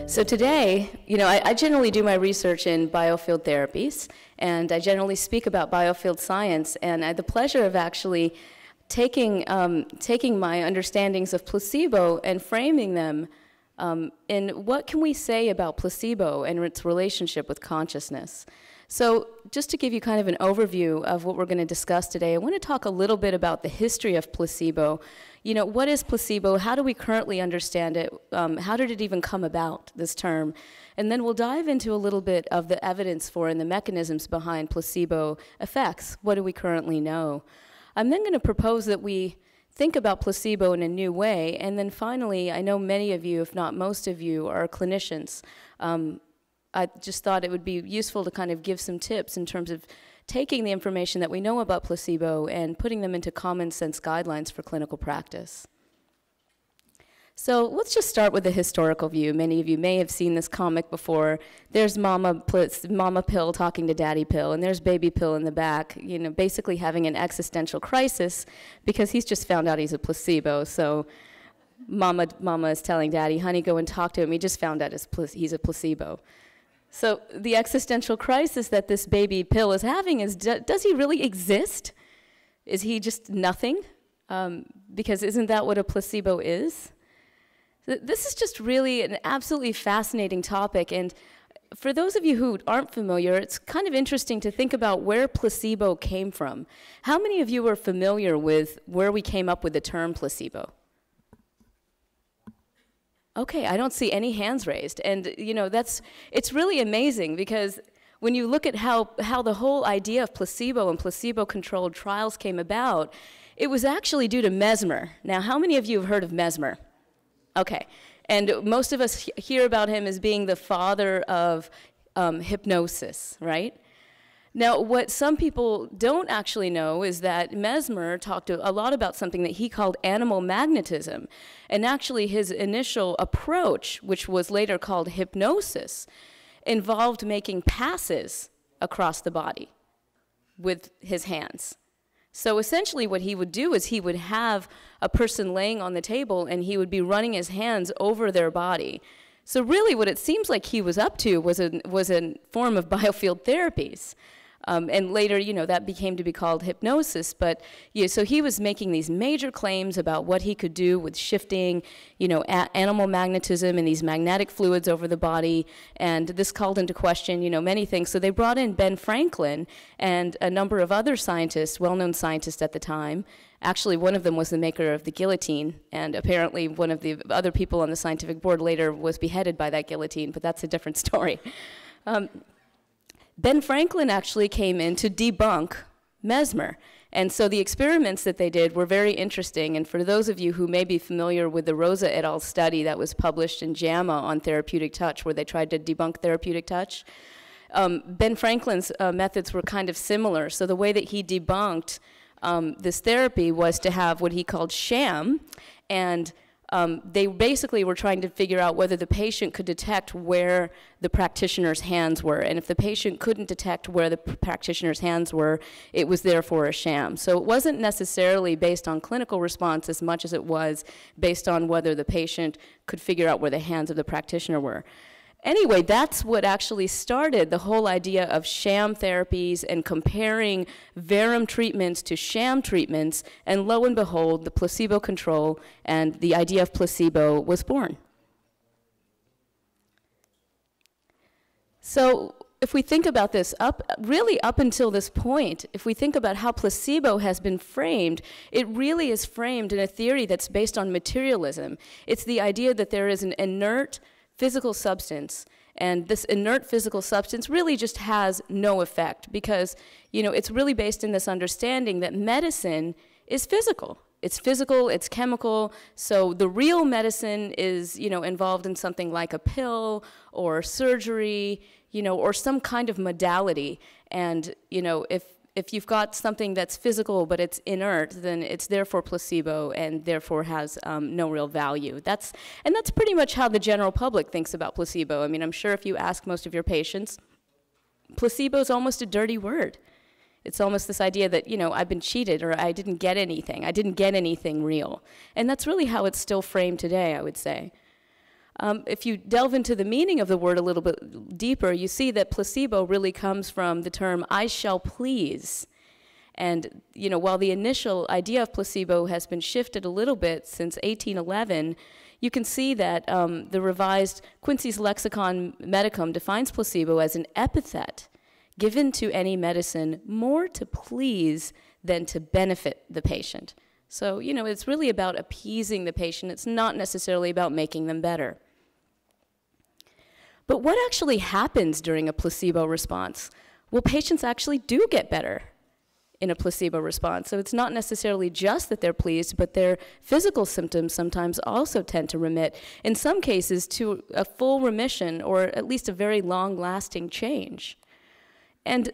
So today, I generally do my research in biofield therapies, and I generally speak about biofield science, and I had the pleasure of actually taking my understandings of placebo and framing them in what can we say about placebo and its relationship with consciousness. So just to give you kind of an overview of what we're going to discuss today, I want to talk a little bit about the history of placebo. What is placebo? How do we currently understand it? How did it even come about, this term? And then we'll dive into a little bit of the evidence for and the mechanisms behind placebo effects. What do we currently know? I'm then going to propose that we think about placebo in a new way. And then finally, I know many of you, if not most of you, are clinicians. I just thought it would be useful to kind of give some tips in terms of taking the information that we know about placebo and putting them into common sense guidelines for clinical practice. So let's just start with the historical view. Many of you may have seen this comic before. There's Mama Pill talking to Daddy Pill, and there's Baby Pill in the back, basically having an existential crisis because he's just found out he's a placebo. So Mama is telling Daddy, honey, go and talk to him. He just found out he's a placebo. So the existential crisis that this Baby Pill is having is, does he really exist? Is he just nothing? Because isn't that what a placebo is? This is just really an absolutely fascinating topic, and for those of you who aren't familiar, it's kind of interesting to think about where placebo came from. How many of you are familiar with where we came up with the term placebo? Okay, I don't see any hands raised, and it's really amazing because when you look at how the whole idea of placebo and placebo-controlled trials came about, it was actually due to Mesmer. Now, how many of you have heard of Mesmer? Okay, and most of us hear about him as being the father of hypnosis, right? Now, what some people don't actually know is that Mesmer talked a lot about something that he called animal magnetism, and actually his initial approach, which was later called hypnosis, involved making passes across the body with his hands. So essentially what he would do is he would have a person laying on the table and he would be running his hands over their body. So really what it seems like he was up to was a form of biofield therapies. And later, that became to be called hypnosis. But so he was making these major claims about what he could do with shifting, animal magnetism and these magnetic fluids over the body. And this called into question, many things. So they brought in Ben Franklin and a number of other scientists, well-known scientists at the time. Actually, one of them was the maker of the guillotine. And apparently one of the other people on the scientific board later was beheaded by that guillotine. But that's a different story. Ben Franklin actually came in to debunk Mesmer. And so the experiments that they did were very interesting. And for those of you who may be familiar with the Rosa et al. Study that was published in JAMA on therapeutic touch, where they tried to debunk therapeutic touch, Ben Franklin's methods were kind of similar. So the way that he debunked this therapy was to have what he called sham, and they basically were trying to figure out whether the patient could detect where the practitioner's hands were. And if the patient couldn't detect where the practitioner's hands were, it was therefore a sham. So it wasn't necessarily based on clinical response as much as it was based on whether the patient could figure out where the hands of the practitioner were. Anyway, that's what actually started the whole idea of sham therapies and comparing verum treatments to sham treatments, and lo and behold, the placebo control and the idea of placebo was born. So if we think about this, really up until this point, if we think about how placebo has been framed, it really is framed in a theory that's based on materialism. It's the idea that there is an inert physical substance, and this inert physical substance really just has no effect because, it's really based in this understanding that medicine is physical. It's physical, it's chemical, so the real medicine is, involved in something like a pill or surgery, or some kind of modality. And, if you've got something that's physical but it's inert, then it's therefore placebo and therefore has no real value. And that's pretty much how the general public thinks about placebo. I mean, I'm sure if you ask most of your patients, placebo is almost a dirty word. It's almost this idea that, I've been cheated or I didn't get anything. I didn't get anything real. And that's really how it's still framed today, I would say. If you delve into the meaning of the word a little bit deeper, you see that placebo really comes from the term "I shall please." And, you know, while the initial idea of placebo has been shifted a little bit since 1811, you can see that the revised Quincy's Lexicon Medicum defines placebo as an epithet given to any medicine more to please than to benefit the patient. So, you know, it's really about appeasing the patient. It's not necessarily about making them better. But what actually happens during a placebo response? Well, patients actually do get better in a placebo response. So it's not necessarily just that they're pleased, but their physical symptoms sometimes also tend to remit, in some cases to a full remission or at least a very long-lasting change. And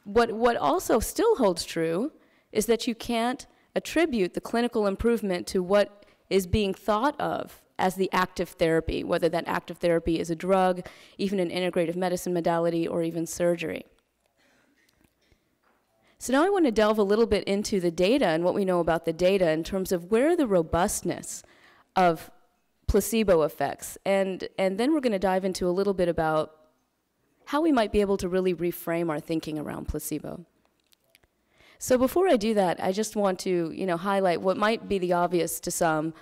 what also still holds true is that you can't attribute the clinical improvement to what is being thought of as the active therapy, whether that active therapy is a drug, even an integrative medicine modality, or even surgery. So now I want to delve a little bit into the data and what we know about the data in terms of where the robustness of placebo effects, and then we're going to dive into a little bit about how we might be able to really reframe our thinking around placebo. So before I do that, I just want to, you know, highlight what might be the obvious to some,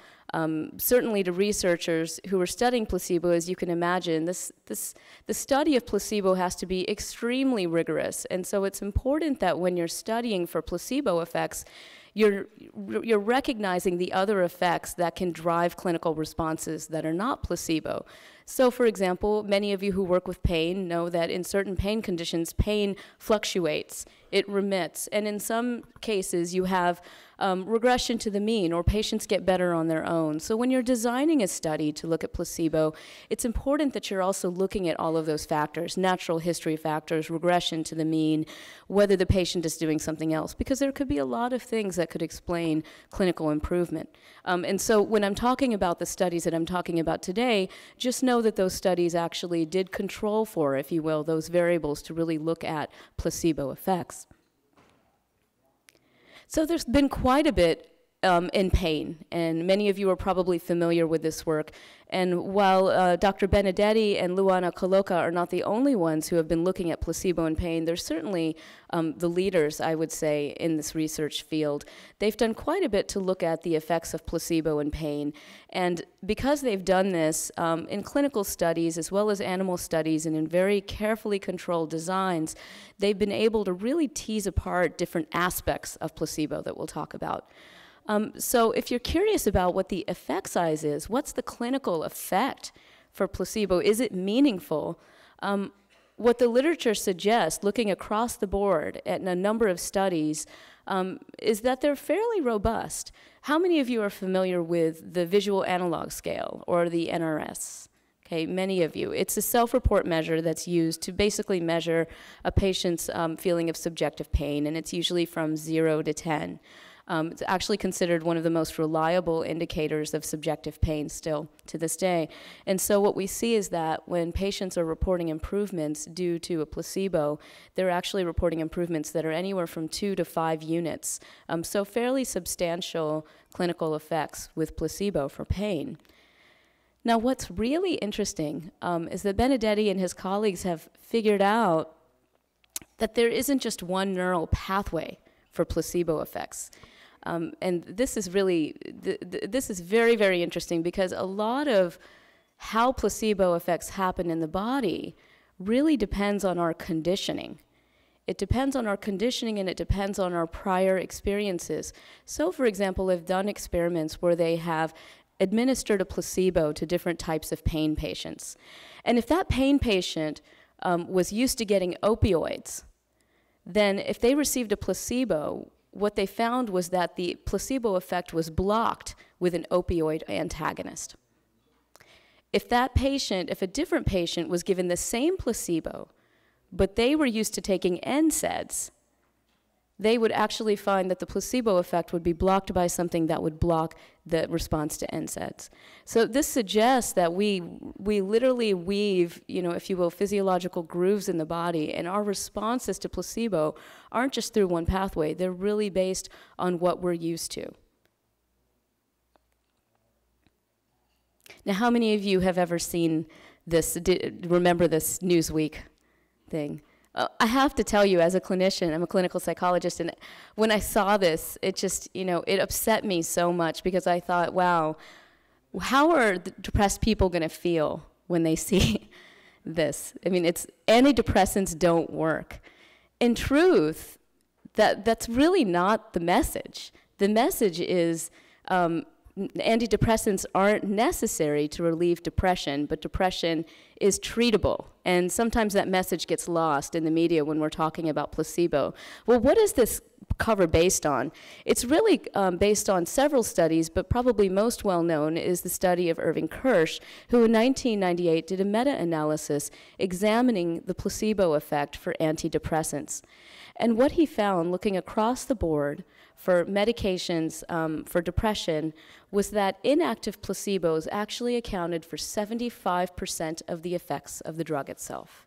certainly to researchers who are studying placebo. As you can imagine, the study of placebo has to be extremely rigorous, and so it's important that when you're studying for placebo effects, you're recognizing the other effects that can drive clinical responses that are not placebo. So, for example, many of you who work with pain know that in certain pain conditions, pain fluctuates, it remits, and in some cases you have regression to the mean, or patients get better on their own. So when you're designing a study to look at placebo, it's important that you're also looking at all of those factors, natural history factors, regression to the mean, whether the patient is doing something else, because there could be a lot of things that could explain clinical improvement. And so when I'm talking about the studies that I'm talking about today, just know that those studies actually did control for, if you will, those variables to really look at placebo effects. So there's been quite a bit in pain, and many of you are probably familiar with this work. And while Dr. Benedetti and Luana Coloca are not the only ones who have been looking at placebo in pain, they're certainly the leaders, I would say, in this research field. They've done quite a bit to look at the effects of placebo in pain. And because they've done this in clinical studies as well as animal studies and in very carefully controlled designs, they've been able to really tease apart different aspects of placebo that we'll talk about. So if you're curious about what the effect size is, what's the clinical effect for placebo? Is it meaningful? What the literature suggests, looking across the board at a number of studies, is that they're fairly robust. How many of you are familiar with the Visual Analog Scale, or the NRS? Okay, many of you. It's a self-report measure that's used to basically measure a patient's feeling of subjective pain, and it's usually from 0 to 10. It's actually considered one of the most reliable indicators of subjective pain still to this day. And so what we see is that when patients are reporting improvements due to a placebo, they're actually reporting improvements that are anywhere from 2 to 5 units. So fairly substantial clinical effects with placebo for pain. Now, what's really interesting is that Benedetti and his colleagues have figured out that there isn't just one neural pathway for placebo effects. And this is really, this is very, very interesting, because a lot of how placebo effects happen in the body really depends on our conditioning. It depends on our conditioning, and it depends on our prior experiences. So, for example, I've done experiments where they have administered a placebo to different types of pain patients. And if that pain patient was used to getting opioids, then if they received a placebo, what they found was that the placebo effect was blocked with an opioid antagonist. If that patient, if a different patient was given the same placebo, but they were used to taking NSAIDs, they would actually find that the placebo effect would be blocked by something that would block the response to NSAIDs. So this suggests that we literally weave, you know, if you will, physiological grooves in the body, and our responses to placebo aren't just through one pathway. They're really based on what we're used to. Now, how many of you have ever seen this, remember this Newsweek thing? I have to tell you, as a clinician, I'm a clinical psychologist, and when I saw this, it just, it upset me so much, because I thought, wow, how are the depressed people going to feel when they see this? I mean, antidepressants don't work. In truth, that's really not the message. The message is antidepressants aren't necessary to relieve depression, but depression is treatable. And sometimes that message gets lost in the media when we're talking about placebo. Well, what is this cover based on? It's really based on several studies, but probably most well known is the study of Irving Kirsch, who in 1998 did a meta-analysis examining the placebo effect for antidepressants. And what he found, looking across the board for medications for depression, was that inactive placebos actually accounted for 75% of the effects of the drug itself.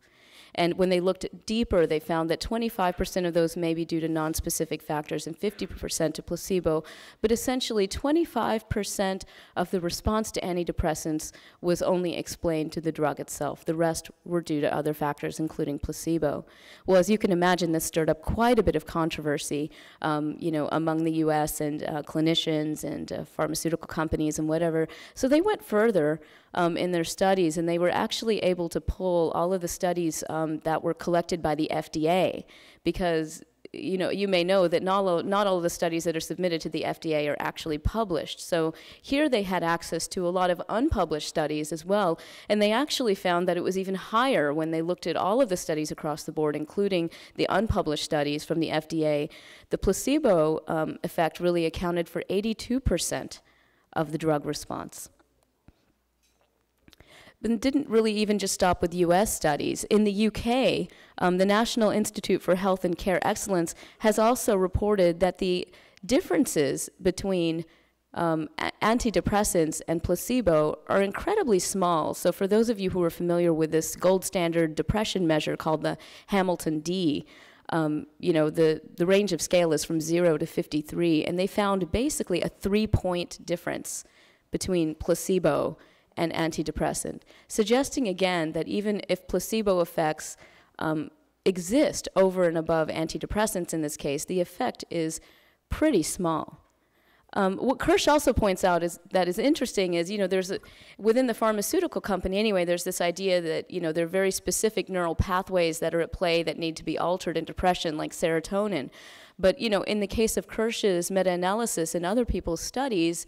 And when they looked deeper, they found that 25% of those may be due to nonspecific factors and 50% to placebo, but essentially 25% of the response to antidepressants was only explained to the drug itself. The rest were due to other factors, including placebo. Well, as you can imagine, this stirred up quite a bit of controversy, among the U.S. and clinicians and pharmaceutical companies and whatever. So they went further in their studies, and they were actually able to pull all of the studies that were collected by the FDA, because you may know that not all of the studies that are submitted to the FDA are actually published. So here they had access to a lot of unpublished studies as well, and they actually found that it was even higher when they looked at all of the studies across the board, including the unpublished studies from the FDA. The placebo effect really accounted for 82% of the drug response. But it didn't really even just stop with US studies. In the UK, the National Institute for Health and Care Excellence has also reported that the differences between antidepressants and placebo are incredibly small. So for those of you who are familiar with this gold standard depression measure called the Hamilton D, the range of scale is from 0 to 53, and they found basically a 3-point difference between placebo and antidepressant, suggesting again that even if placebo effects exist over and above antidepressants in this case, the effect is pretty small. What Kirsch also points out that is interesting is, within the pharmaceutical company anyway, there's this idea that, there are very specific neural pathways that are at play that need to be altered in depression, like serotonin. But, in the case of Kirsch's meta-analysis and other people's studies,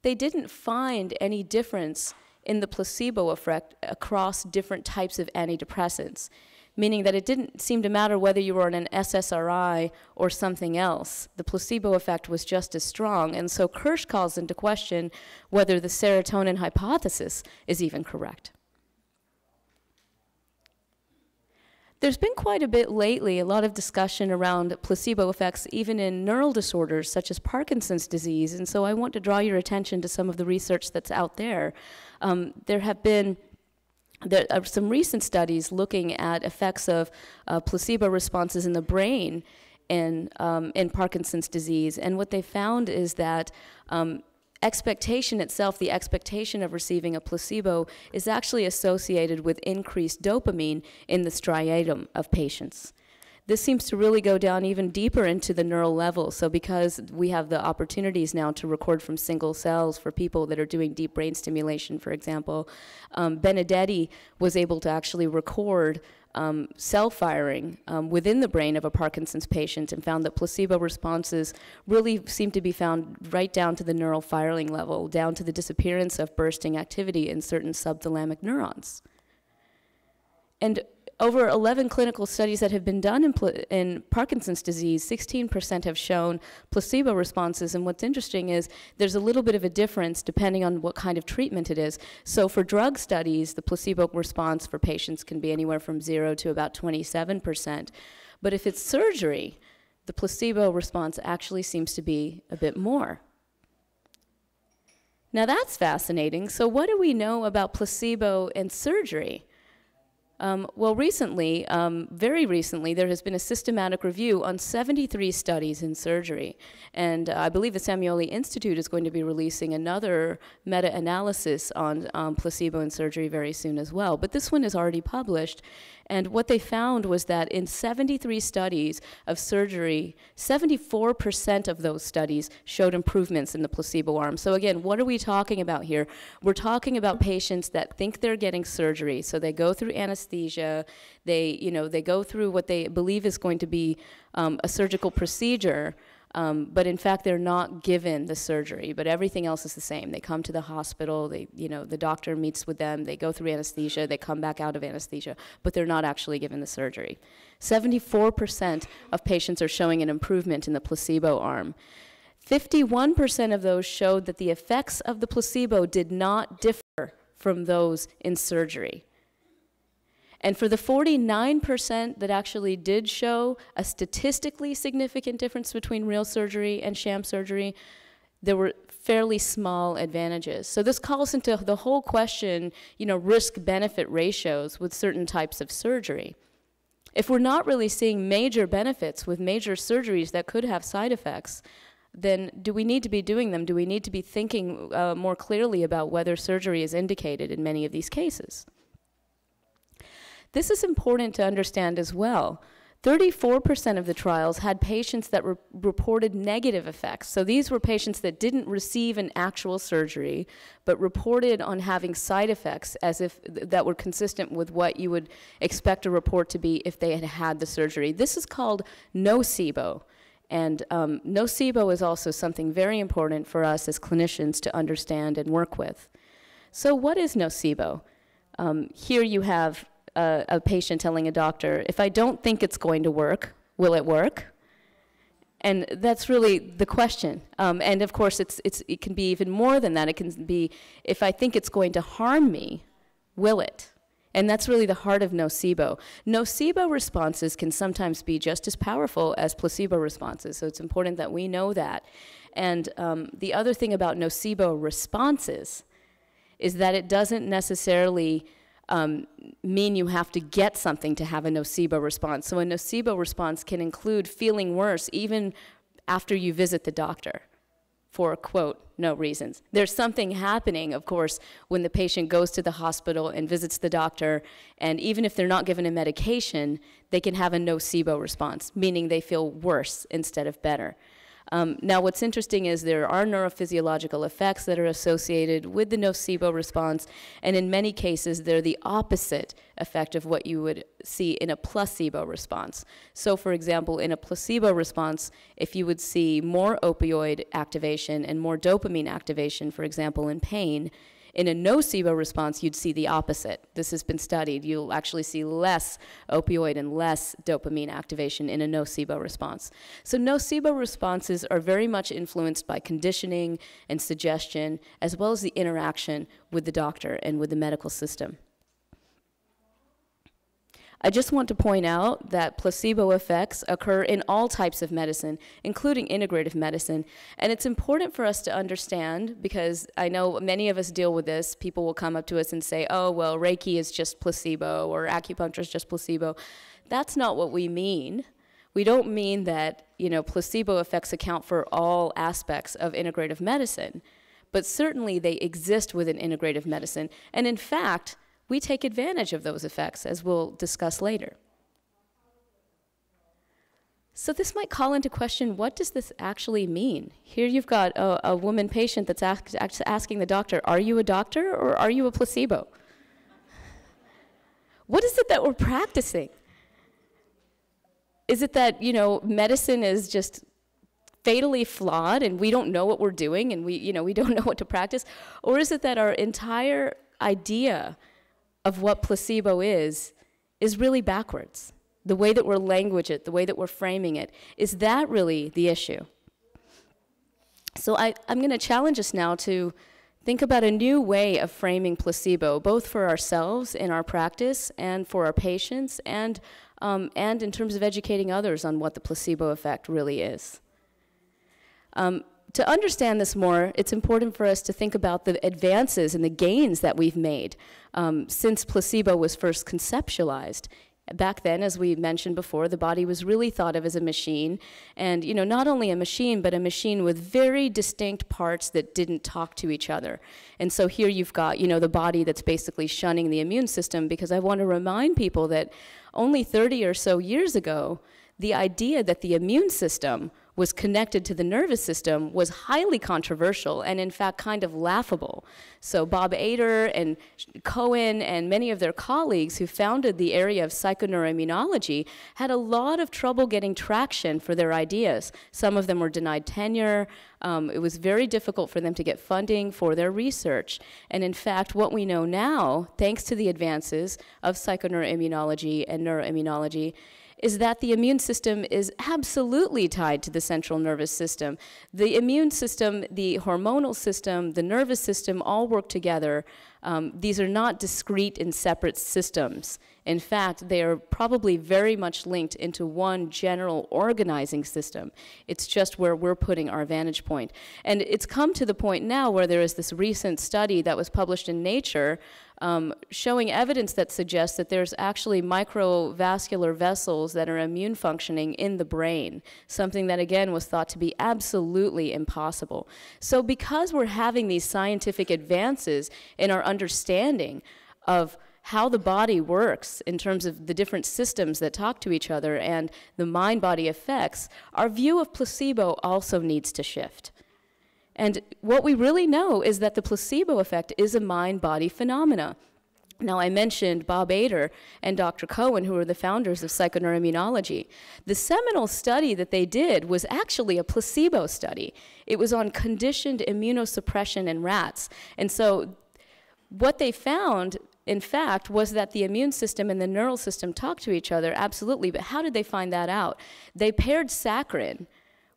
they didn't find any difference in the placebo effect across different types of antidepressants, meaning that it didn't seem to matter whether you were on an SSRI or something else. The placebo effect was just as strong, and so Kirsch calls into question whether the serotonin hypothesis is even correct. There's been quite a bit lately, a lot of discussion around placebo effects even in neural disorders such as Parkinson's disease, and so I want to draw your attention to some of the research that's out there. There are some recent studies looking at effects of placebo responses in the brain in Parkinson's disease, and what they found is that expectation itself, the expectation of receiving a placebo, is actually associated with increased dopamine in the striatum of patients. This seems to really go down even deeper into the neural level. So because we have the opportunities now to record from single cells for people that are doing deep brain stimulation, for example, Benedetti was able to actually record cell firing within the brain of a Parkinson's patient and found that placebo responses really seem to be found right down to the neural firing level, down to the disappearance of bursting activity in certain subthalamic neurons. And over 11 clinical studies that have been done in Parkinson's disease, 16% have shown placebo responses, and what's interesting is there's a little bit of a difference depending on what kind of treatment it is. So for drug studies, the placebo response for patients can be anywhere from 0 to about 27%. But if it's surgery, the placebo response actually seems to be a bit more. Now that's fascinating. So what do we know about placebo and surgery? Well, recently, very recently, there has been a systematic review on 73 studies in surgery. And I believe the Samueli Institute is going to be releasing another meta-analysis on placebo in surgery very soon as well. But this one is already published. And what they found was that in 73 studies of surgery, 74% of those studies showed improvements in the placebo arm. So again, what are we talking about here? We're talking about patients that think they're getting surgery. So they go through anesthesia, they go through what they believe is going to be a surgical procedure, but in fact, they're not given the surgery, but everything else is the same. They come to the hospital, the doctor meets with them, they go through anesthesia, they come back out of anesthesia, but they're not actually given the surgery. 74% of patients are showing an improvement in the placebo arm. 51% of those showed that the effects of the placebo did not differ from those in surgery. And for the 49% that actually did show a statistically significant difference between real surgery and sham surgery, there were fairly small advantages. So this calls into the whole question, risk-benefit ratios with certain types of surgery. If we're not really seeing major benefits with major surgeries that could have side effects, then do we need to be doing them? Do we need to be thinking more clearly about whether surgery is indicated in many of these cases? This is important to understand as well. 34% of the trials had patients that reported negative effects. So these were patients that didn't receive an actual surgery, but reported on having side effects as if that were consistent with what you would expect a report to be if they had had the surgery. This is called nocebo. And nocebo is also something very important for us as clinicians to understand and work with. So what is nocebo? Here you have a patient telling a doctor, if I don't think it's going to work, will it work? And that's really the question. And of course, it can be even more than that. It can be, if I think it's going to harm me, will it? And that's really the heart of nocebo. Nocebo responses can sometimes be just as powerful as placebo responses, so it's important that we know that. And the other thing about nocebo responses is that it doesn't necessarily mean you have to get something to have a nocebo response. So a nocebo response can include feeling worse even after you visit the doctor for, quote, no reasons. There's something happening, of course, when the patient goes to the hospital and visits the doctor, and even if they're not given a medication, they can have a nocebo response, meaning they feel worse instead of better. Now, what's interesting is there are neurophysiological effects that are associated with the nocebo response, and in many cases, they're the opposite effect of what you would see in a placebo response. So, for example, in a placebo response, if you would see more opioid activation and more dopamine activation, for example, in pain, in a nocebo response, you'd see the opposite. This has been studied. You'll actually see less opioid and less dopamine activation in a nocebo response. So nocebo responses are very much influenced by conditioning and suggestion, as well as the interaction with the doctor and with the medical system. I just want to point out that placebo effects occur in all types of medicine, including integrative medicine. And it's important for us to understand, because I know many of us deal with this. People will come up to us and say, oh, well, Reiki is just placebo, or acupuncture is just placebo. That's not what we mean. We don't mean that, placebo effects account for all aspects of integrative medicine. But certainly they exist within integrative medicine. And in fact, we take advantage of those effects, as we'll discuss later. So this might call into question, what does this actually mean? Here you've got a woman patient that's asking the doctor, are you a doctor or are you a placebo? What is it that we're practicing? Is it that, medicine is just fatally flawed and we don't know what we're doing and we don't know what to practice? Or is it that our entire idea of what placebo is really backwards? The way that we're language it, the way that we're framing it, is that really the issue? So I'm going to challenge us now to think about a new way of framing placebo, both for ourselves in our practice and for our patients, and in terms of educating others on what the placebo effect really is. To understand this more, it's important for us to think about the advances and the gains that we've made since placebo was first conceptualized. Back then, as we mentioned before, the body was really thought of as a machine, and not only a machine, but a machine with very distinct parts that didn't talk to each other. And so here you've got, the body that's basically shunning the immune system, because I want to remind people that only 30 or so years ago, the idea that the immune system was connected to the nervous system was highly controversial and in fact kind of laughable. So Bob Ader and Cohen and many of their colleagues who founded the area of psychoneuroimmunology had a lot of trouble getting traction for their ideas. Some of them were denied tenure. It was very difficult for them to get funding for their research. And in fact, what we know now, thanks to the advances of psychoneuroimmunology and neuroimmunology, is that the immune system is absolutely tied to the central nervous system. The immune system, the hormonal system, the nervous system all work together. These are not discrete and separate systems. In fact, they are probably very much linked into one general organizing system. It's just where we're putting our vantage point. And it's come to the point now where there is this recent study that was published in Nature showing evidence that suggests that there's actually microvascular vessels that are immune functioning in the brain, something that again was thought to be absolutely impossible. So because we're having these scientific advances in our understanding of how the body works in terms of the different systems that talk to each other and the mind-body effects, our view of placebo also needs to shift. And what we really know is that the placebo effect is a mind-body phenomena. Now, I mentioned Bob Ader and Dr. Cohen, who are the founders of psychoneuroimmunology. The seminal study that they did was actually a placebo study. It was on conditioned immunosuppression in rats. And so what they found, in fact, was that the immune system and the neural system talk to each other, absolutely. But how did they find that out? They paired saccharin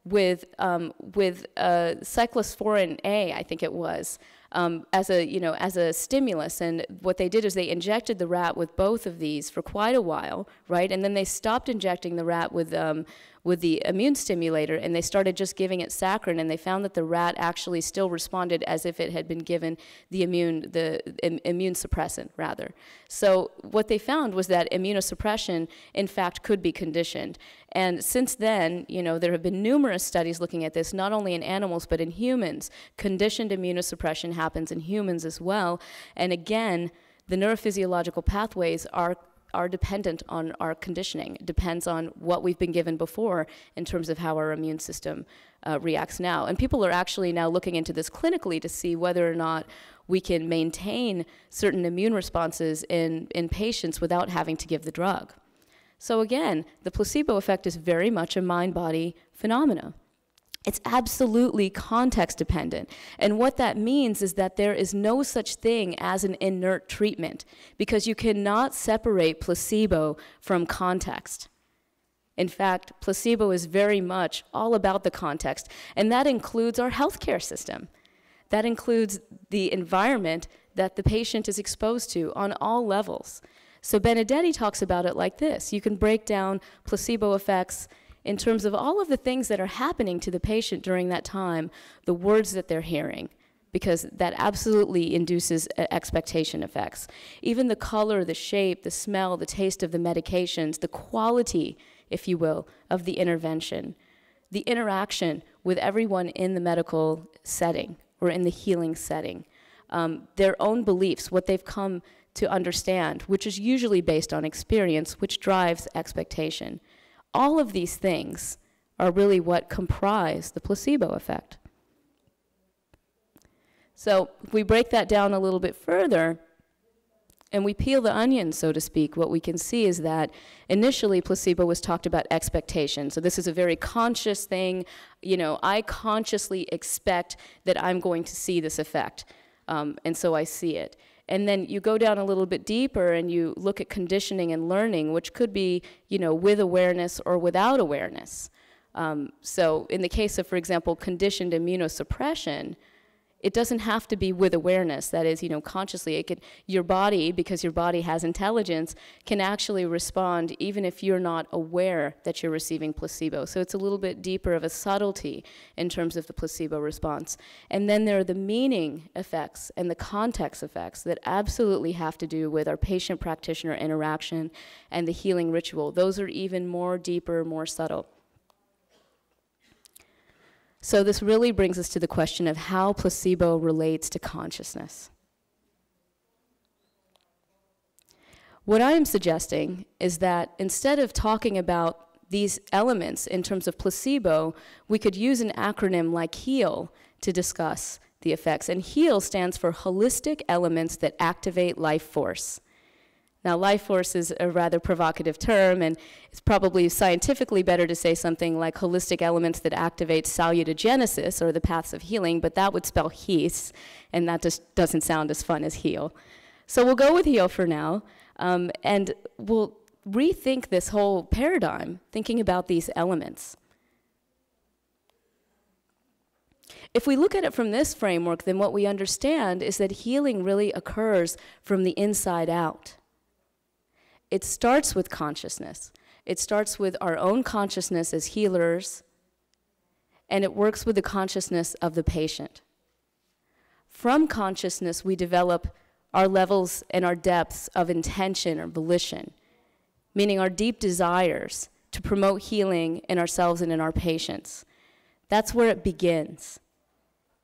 with cyclosporin A, I think it was, as a stimulus. And what they did is they injected the rat with both of these for quite a while, right? And then they stopped injecting the rat with the immune stimulator, and they started just giving it saccharin, and they found that the rat actually still responded as if it had been given the immune suppressant, rather. So what they found was that immunosuppression, in fact, could be conditioned. And since then, there have been numerous studies looking at this, not only in animals, but in humans. Conditioned immunosuppression happens in humans as well. And again, the neurophysiological pathways are dependent on our conditioning. It depends on what we've been given before in terms of how our immune system reacts now. And people are actually now looking into this clinically to see whether or not we can maintain certain immune responses in patients without having to give the drug. So again, the placebo effect is very much a mind-body phenomena. It's absolutely context dependent. And what that means is that there is no such thing as an inert treatment, because you cannot separate placebo from context. In fact, placebo is very much all about the context, and that includes our healthcare system. That includes the environment that the patient is exposed to on all levels. So Benedetti talks about it like this. You can break down placebo effects in terms of all of the things that are happening to the patient during that time, the words that they're hearing, because that absolutely induces expectation effects. Even the color, the shape, the smell, the taste of the medications, the quality, if you will, of the intervention, the interaction with everyone in the medical setting or in the healing setting, their own beliefs, what they've come to understand, which is usually based on experience, which drives expectation. All of these things are really what comprise the placebo effect. So if we break that down a little bit further, and we peel the onion, so to speak, what we can see is that initially placebo was talked about expectation. So this is a very conscious thing. I consciously expect that I'm going to see this effect, and so I see it. And then you go down a little bit deeper and you look at conditioning and learning, which could be, with awareness or without awareness. So in the case of, for example, conditioned immunosuppression, it doesn't have to be with awareness, that is, consciously. Your body, because your body has intelligence, can actually respond even if you're not aware that you're receiving placebo. So it's a little bit deeper of a subtlety in terms of the placebo response. And then there are the meaning effects and the context effects that absolutely have to do with our patient-practitioner interaction and the healing ritual. Those are even more deeper, more subtle. So this really brings us to the question of how placebo relates to consciousness. What I am suggesting is that instead of talking about these elements in terms of placebo, we could use an acronym like HEAL to discuss the effects. And HEAL stands for Holistic Elements That Activate Life Force. Now, life force is a rather provocative term, and it's probably scientifically better to say something like holistic elements that activate salutogenesis, or the paths of healing, but that would spell HEAS, and that just doesn't sound as fun as HEAL. So we'll go with HEAL for now, and we'll rethink this whole paradigm, thinking about these elements. If we look at it from this framework, then what we understand is that healing really occurs from the inside out. It starts with consciousness. It starts with our own consciousness as healers, and it works with the consciousness of the patient. From consciousness, we develop our levels and our depths of intention or volition, meaning our deep desires to promote healing in ourselves and in our patients. That's where it begins.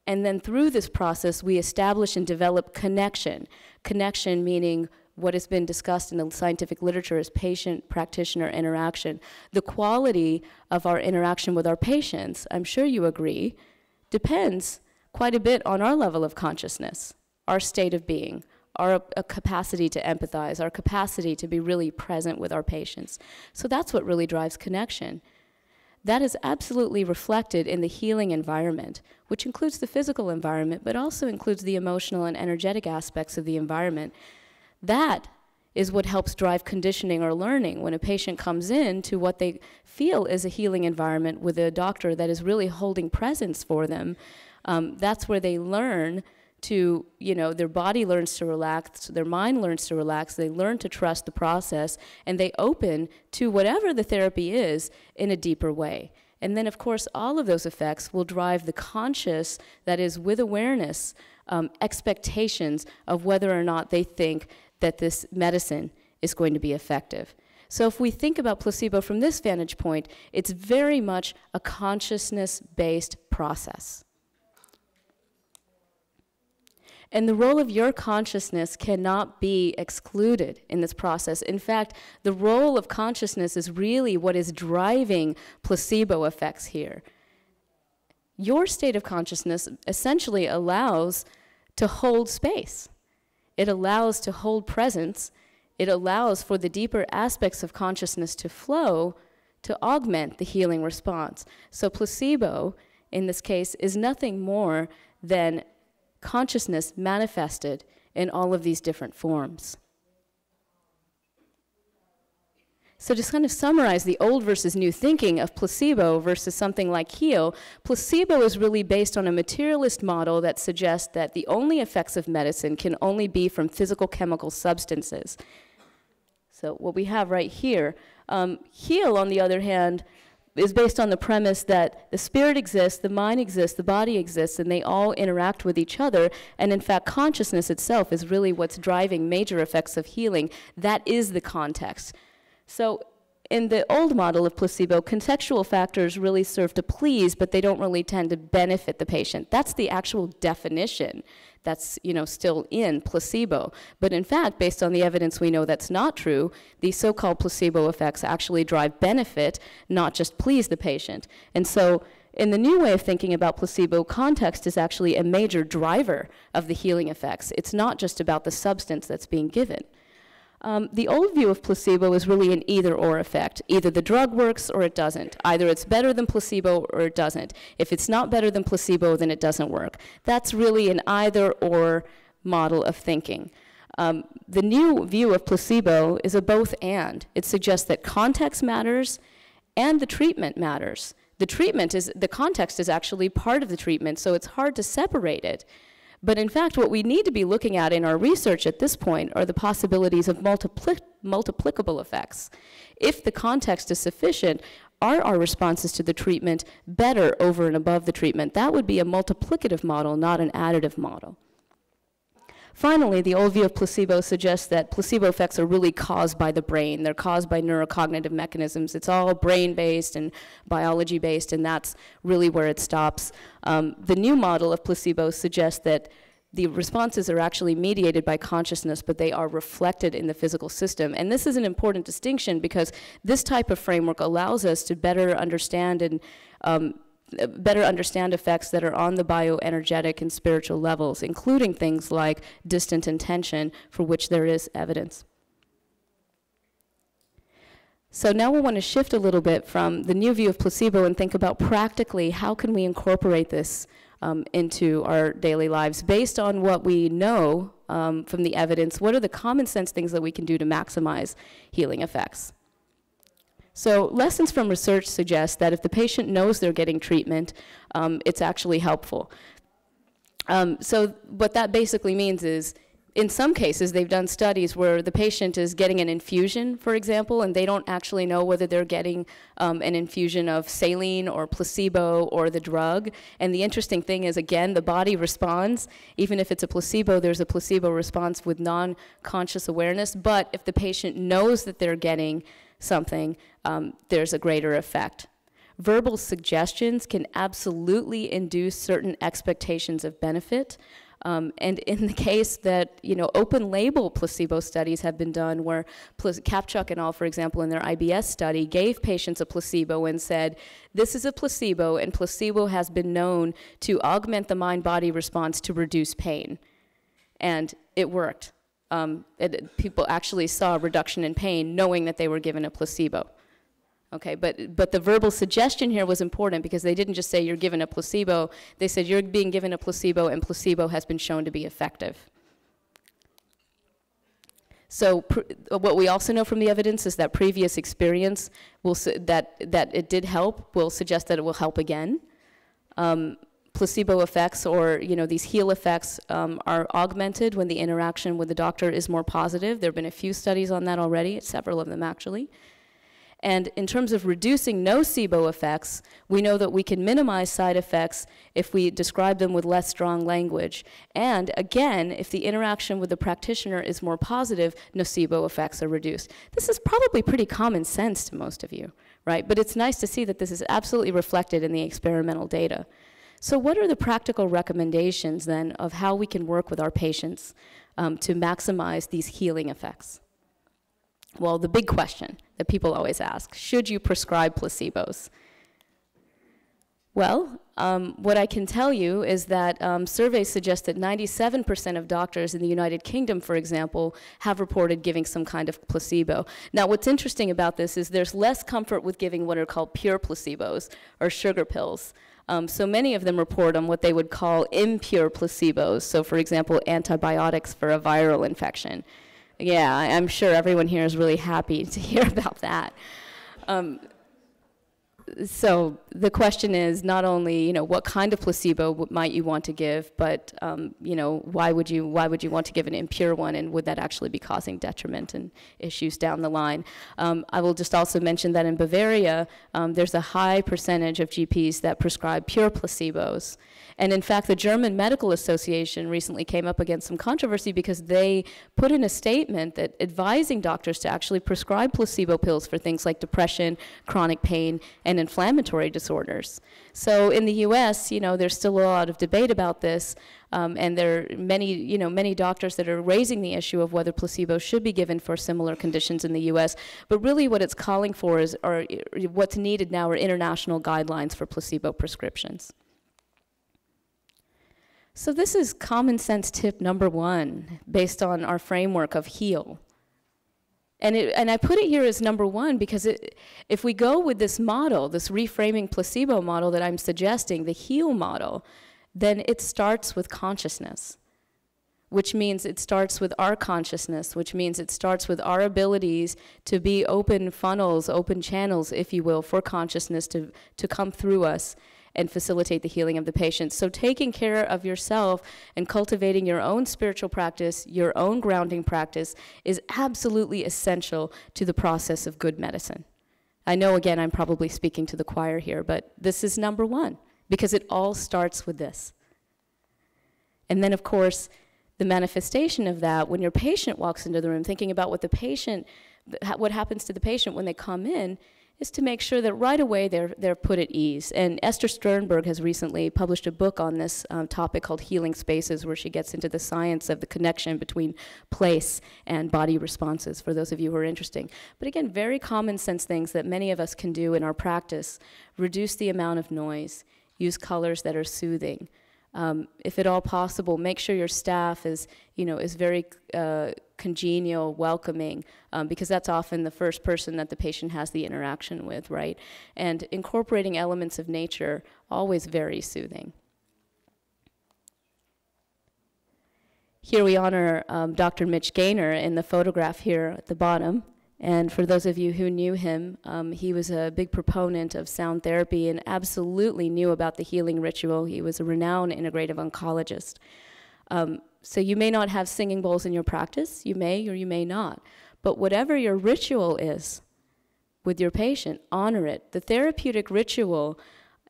And then through this process, we establish and develop connection. Connection meaning what has been discussed in the scientific literature as patient-practitioner interaction. The quality of our interaction with our patients, I'm sure you agree, depends quite a bit on our level of consciousness, our state of being, our capacity to empathize, our capacity to be really present with our patients. So that's what really drives connection. That is absolutely reflected in the healing environment, which includes the physical environment, but also includes the emotional and energetic aspects of the environment. That is what helps drive conditioning or learning when a patient comes in to what they feel is a healing environment with a doctor that is really holding presence for them. That's where they learn to, their body learns to relax, their mind learns to relax, they learn to trust the process, and they open to whatever the therapy is in a deeper way. And then, of course, all of those effects will drive the conscious, that is, with awareness, expectations of whether or not they think that this medicine is going to be effective. So if we think about placebo from this vantage point, it's very much a consciousness-based process. And the role of your consciousness cannot be excluded in this process. In fact, the role of consciousness is really what is driving placebo effects here. Your state of consciousness essentially allows to hold space. It allows to hold presence. It allows for the deeper aspects of consciousness to flow to augment the healing response. So placebo, in this case, is nothing more than consciousness manifested in all of these different forms. So just kind of summarize the old versus new thinking of placebo versus something like HEAL, placebo is really based on a materialist model that suggests that the only effects of medicine can only be from physical chemical substances. So what we have right here, HEAL, on the other hand, is based on the premise that the spirit exists, the mind exists, the body exists, and they all interact with each other. And in fact, consciousness itself is really what's driving major effects of healing. That is the context. So in the old model of placebo, contextual factors really serve to please, but they don't really tend to benefit the patient. That's the actual definition that's still in placebo. But in fact, based on the evidence, we know that's not true. These so-called placebo effects actually drive benefit, not just please the patient. And so in the new way of thinking about placebo, context is actually a major driver of the healing effects. It's not just about the substance that's being given. The old view of placebo is really an either-or effect. Either the drug works or it doesn't. Either it's better than placebo or it doesn't. If it's not better than placebo, then it doesn't work. That's really an either-or model of thinking. The new view of placebo is a both-and. It suggests that context matters and the treatment matters. the context is actually part of the treatment, so it's hard to separate it. But in fact, what we need to be looking at in our research at this point are the possibilities of multiplicable effects. If the context is sufficient, are our responses to the treatment better over and above the treatment? That would be a multiplicative model, not an additive model. Finally, the old view of placebo suggests that placebo effects are really caused by the brain. They're caused by neurocognitive mechanisms. It's all brain-based and biology-based, and that's really where it stops. The new model of placebo suggests that the responses are actually mediated by consciousness, but they are reflected in the physical system. And this is an important distinction because this type of framework allows us to better understand effects that are on the bioenergetic and spiritual levels, including things like distant intention, for which there is evidence. So now we want to shift a little bit from the new view of placebo and think about practically how can we incorporate this into our daily lives based on what we know from the evidence. What are the common sense things that we can do to maximize healing effects? So lessons from research suggest that if the patient knows they're getting treatment, it's actually helpful. So what that basically means is, in some cases, they've done studies where the patient is getting an infusion, for example, and they don't actually know whether they're getting an infusion of saline or placebo or the drug. And the interesting thing is, again, the body responds. Even if it's a placebo, there's a placebo response with non-conscious awareness. But if the patient knows that they're getting something, there's a greater effect. Verbal suggestions can absolutely induce certain expectations of benefit. And in the case that, open label placebo studies have been done where Kapchuk et al., for example, in their IBS study, gave patients a placebo and said, this is a placebo, and placebo has been known to augment the mind-body response to reduce pain. And it worked. People actually saw a reduction in pain knowing that they were given a placebo. Okay, but the verbal suggestion here was important because they didn't just say you're given a placebo, they said you're being given a placebo and placebo has been shown to be effective. So what we also know from the evidence is that previous experience that it did help will suggest that it will help again. Placebo effects or these heal effects are augmented when the interaction with the doctor is more positive. There have been a few studies on that already, several of them actually. And in terms of reducing nocebo effects, we know that we can minimize side effects if we describe them with less strong language. And again, if the interaction with the practitioner is more positive, nocebo effects are reduced. This is probably pretty common sense to most of you, right? But it's nice to see that this is absolutely reflected in the experimental data. So what are the practical recommendations then of how we can work with our patients to maximize these healing effects? Well, the big question that people always ask, should you prescribe placebos? Well, what I can tell you is that surveys suggest that 97% of doctors in the United Kingdom, for example, have reported giving some kind of placebo. Now, what's interesting about this is there's less comfort with giving what are called pure placebos or sugar pills. So many of them report on what they would call impure placebos. So, for example, antibiotics for a viral infection. Yeah, I'm sure everyone here is really happy to hear about that. So the question is not only, what kind of placebo might you want to give, but, why would you want to give an impure one, and would that actually be causing detriment and issues down the line? I will just also mention that in Bavaria, there's a high percentage of GPs that prescribe pure placebos. And in fact, the German Medical Association recently came up against some controversy because they put in a statement that advising doctors to actually prescribe placebo pills for things like depression, chronic pain, and inflammatory disorders. So in the US, there's still a lot of debate about this, and there are many doctors that are raising the issue of whether placebo should be given for similar conditions in the US. But really what it's calling for or what's needed now are international guidelines for placebo prescriptions. So this is common sense tip number 1, based on our framework of HEAL. And I put it here as number 1 because if we go with this model, this reframing placebo model that I'm suggesting, the HEAL model, then it starts with consciousness. which means it starts with our consciousness, which means it starts with our abilities to be open funnels, open channels, if you will, for consciousness to come through us and facilitate the healing of the patient. So taking care of yourself and cultivating your own spiritual practice, your own grounding practice, is absolutely essential to the process of good medicine. I know, again, I'm probably speaking to the choir here, but this is number one, because it all starts with this. And then, of course, the manifestation of that, when your patient walks into the room, thinking about what happens to the patient when they come in, is to make sure that right away they're put at ease. And Esther Sternberg has recently published a book on this topic called Healing Spaces, where she gets into the science of the connection between place and body responses, for those of you who are interested. But again, very common sense things that many of us can do in our practice. Reduce the amount of noise, use colors that are soothing. If at all possible, make sure your staff is very congenial, welcoming, because that's often the first person that the patient has the interaction with, right? And incorporating elements of nature, always very soothing. Here we honor Dr. Mitch Gaynor in the photograph here at the bottom. And for those of you who knew him, he was a big proponent of sound therapy and absolutely knew about the healing ritual. He was a renowned integrative oncologist. So you may not have singing bowls in your practice. You may or you may not. But whatever your ritual is with your patient, honor it. The therapeutic ritual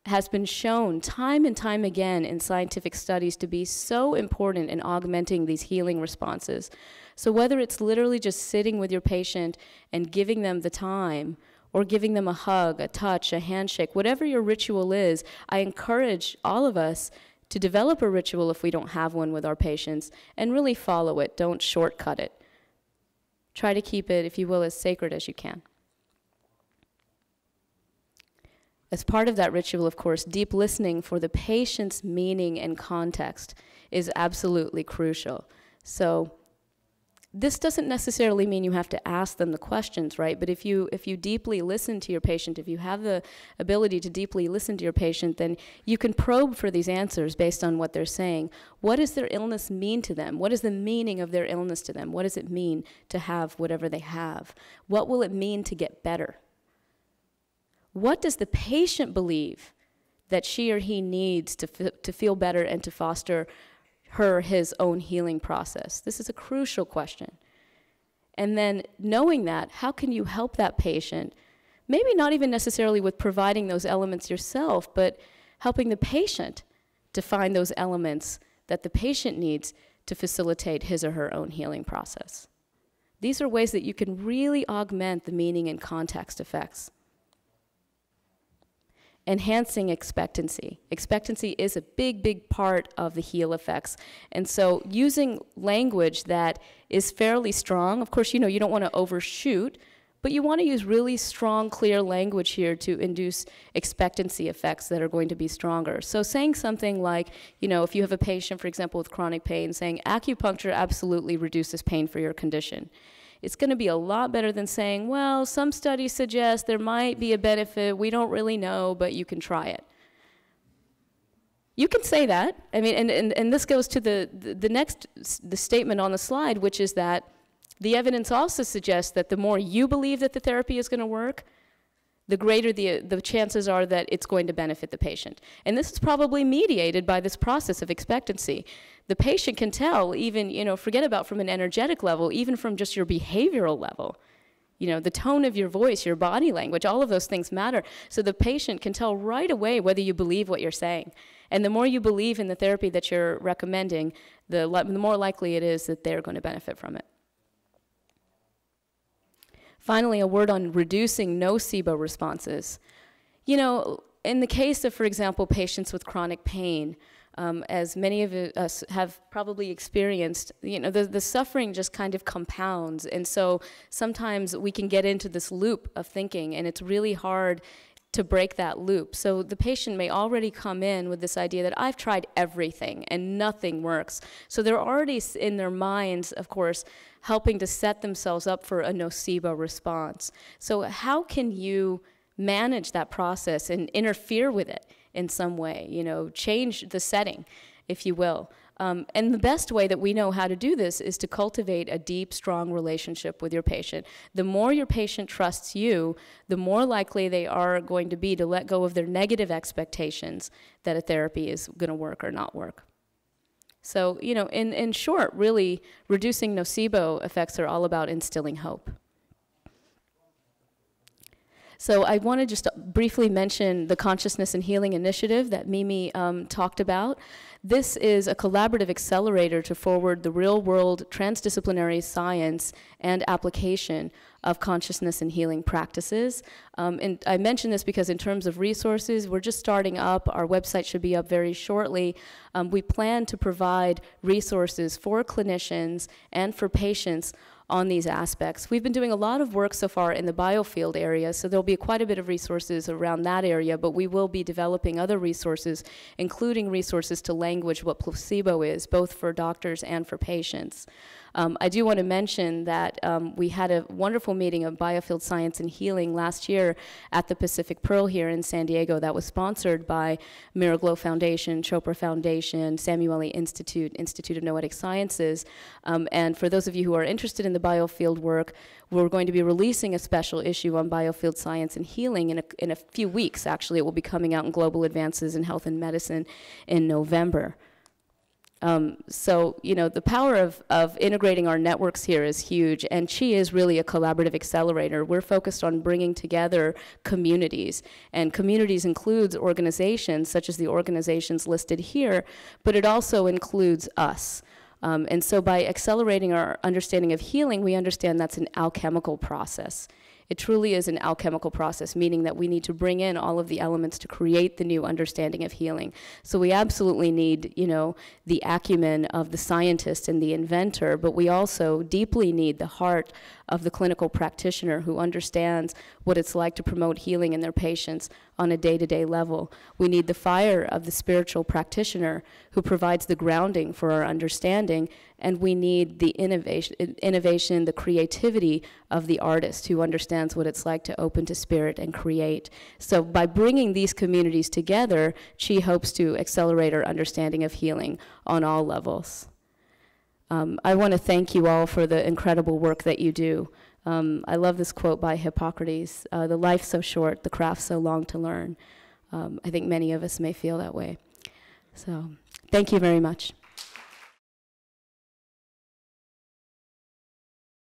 has been shown time and time again in scientific studies to be so important in augmenting these healing responses. So whether it's literally just sitting with your patient and giving them the time, or giving them a hug, a touch, a handshake, whatever your ritual is, I encourage all of us to develop a ritual if we don't have one with our patients, and really follow it. Don't shortcut it. Try to keep it, if you will, as sacred as you can. As part of that ritual, of course, deep listening for the patient's meaning and context is absolutely crucial. So this doesn't necessarily mean you have to ask them the questions, right? But if you deeply listen to your patient, if you have the ability to deeply listen to your patient, then you can probe for these answers based on what they're saying. What does their illness mean to them? What is the meaning of their illness to them? What does it mean to have whatever they have? What will it mean to get better? What does the patient believe that she or he needs to feel better and to foster his own healing process? This is a crucial question. And then knowing that, how can you help that patient? Maybe not even necessarily with providing those elements yourself, but helping the patient to find those elements that the patient needs to facilitate his or her own healing process. These are ways that you can really augment the meaning and context effects. Enhancing expectancy. Expectancy is a big, big part of the heal effects. And so using language that is fairly strong, of course, you don't want to overshoot, but you want to use really strong, clear language here to induce expectancy effects that are going to be stronger. So saying something like, if you have a patient, for example, with chronic pain, saying acupuncture absolutely reduces pain for your condition. It's going to be a lot better than saying, well, some studies suggest there might be a benefit. We don't really know, but you can try it. You can say that. I mean, and this goes to the statement on the slide, which is that the evidence also suggests that the more you believe that the therapy is going to work, the greater the chances are that it's going to benefit the patient. And this is probably mediated by this process of expectancy. The patient can tell, even, forget about from an energetic level, even from just your behavioral level. The tone of your voice, your body language, all of those things matter. So the patient can tell right away whether you believe what you're saying. And the more you believe in the therapy that you're recommending, the more likely it is that they're going to benefit from it. Finally, a word on reducing nocebo responses. In the case of, for example, patients with chronic pain, as many of us have probably experienced, the suffering just kind of compounds. And so sometimes we can get into this loop of thinking, and it's really hard to break that loop. So the patient may already come in with this idea that I've tried everything and nothing works. So they're already in their minds, of course, helping to set themselves up for a nocebo response. So how can you manage that process and interfere with it in some way, change the setting, if you will? And the best way that we know how to do this is to cultivate a deep, strong relationship with your patient. The more your patient trusts you, the more likely they are going to be to let go of their negative expectations that a therapy is going to work or not work. So, you know, in short, really, reducing nocebo effects are all about instilling hope. So I want to just briefly mention the Consciousness and Healing Initiative that Mimi talked about. This is a collaborative accelerator to forward the real-world transdisciplinary science and application of consciousness and healing practices. And I mention this because in terms of resources, we're just starting up. Our website should be up very shortly. We plan to provide resources for clinicians and for patients on these aspects. We've been doing a lot of work so far in the biofield area, so there'll be quite a bit of resources around that area, but we will be developing other resources, including resources to language what placebo is, both for doctors and for patients. I do want to mention that we had a wonderful meeting of biofield science and healing last year at the Pacific Pearl here in San Diego that was sponsored by Miraglow Foundation, Chopra Foundation, Samueli Institute, Institute of Noetic Sciences. And for those of you who are interested in the biofield work, we're going to be releasing a special issue on biofield science and healing in a few weeks. Actually, it will be coming out in Global Advances in Health and Medicine in November. So, you know, the power of integrating our networks here is huge, and CHI is really a collaborative accelerator. We're focused on bringing together communities, and communities includes organizations, such as the organizations listed here, but it also includes us. And so by accelerating our understanding of healing, we understand that's an alchemical process. It truly is an alchemical process, meaning that we need to bring in all of the elements to create the new understanding of healing. So we absolutely need, you know, the acumen of the scientist and the inventor, but we also deeply need the heart of the clinical practitioner who understands what it's like to promote healing in their patients on a day-to-day level. We need the fire of the spiritual practitioner who provides the grounding for our understanding, and we need the innovation, the creativity of the artist who understands what it's like to open to spirit and create. So by bringing these communities together, CHI hopes to accelerate our understanding of healing on all levels. I want to thank you all for the incredible work that you do. I love this quote by Hippocrates, the life so short, the craft so long to learn. I think many of us may feel that way. So thank you very much.